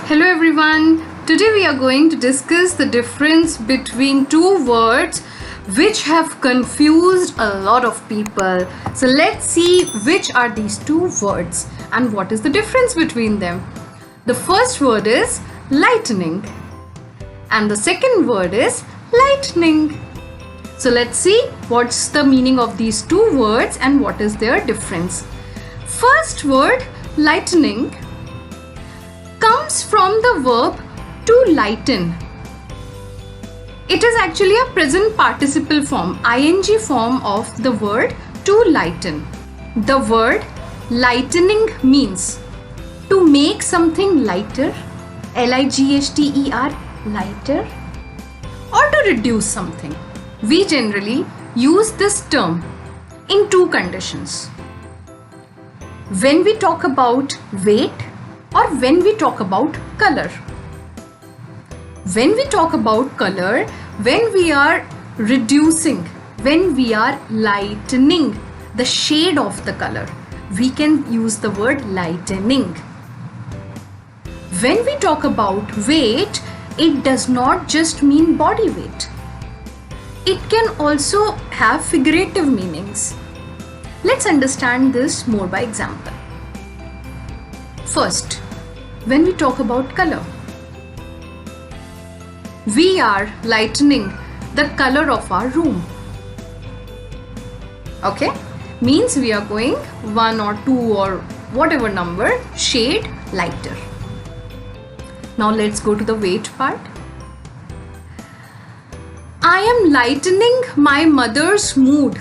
Hello everyone, today we are going to discuss the difference between two words which have confused a lot of people. So let's see which are these two words and what is the difference between them. The first word is lightening and the second word is lightning. So let's see what's the meaning of these two words and what is their difference. First word, lightening, comes from the verb to lighten. It is actually a present participle form, ing form of the word to lighten. The word lightening means to make something lighter, L-I-G-H-T-E-R, lighter, or to reduce something. We generally use this term in two conditions. When we talk about weight or when we talk about color. When we talk about color, when we are reducing, when we are lightening the shade of the color, we can use the word lightening. When we talk about weight, it does not just mean body weight. It can also have figurative meanings. Let's understand this more by example. First, when we talk about color, we are lightening the color of our room. Okay, means we are going 1 or 2 or whatever number shade lighter. Now let's go to the weight part. I am lightening my mother's mood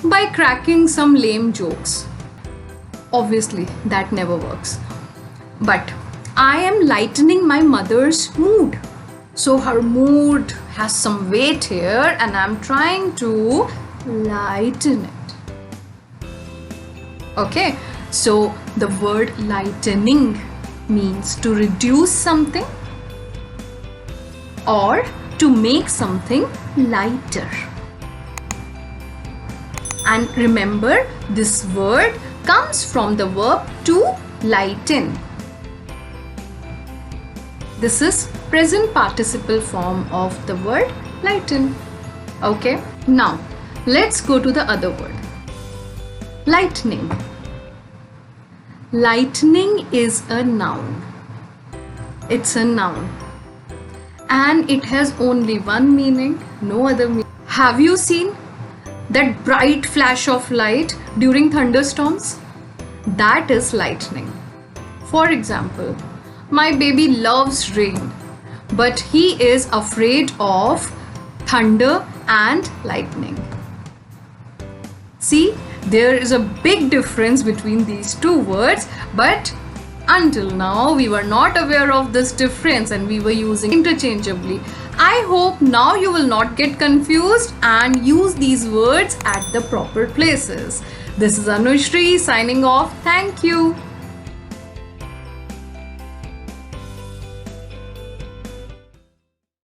by cracking some lame jokes. Obviously, that never works. But I am lightening my mother's mood. So her mood has some weight here and I'm trying to lighten it. Okay, so the word lightening means to reduce something or to make something lighter. And remember, this word comes from the verb to lighten. This is present participle form of the word lighten. Okay, now let's go to the other word, lightning. Lightning is a noun. It's a noun and it has only one meaning, no other meaning. Have you seen that bright flash of light during thunderstorms? That is lightning. For example, my baby loves rain, but he is afraid of thunder and lightning. See, there is a big difference between these two words, but until now we were not aware of this difference and we were using interchangeably. I hope now you will not get confused and use these words at the proper places. This is Anushree signing off. Thank you.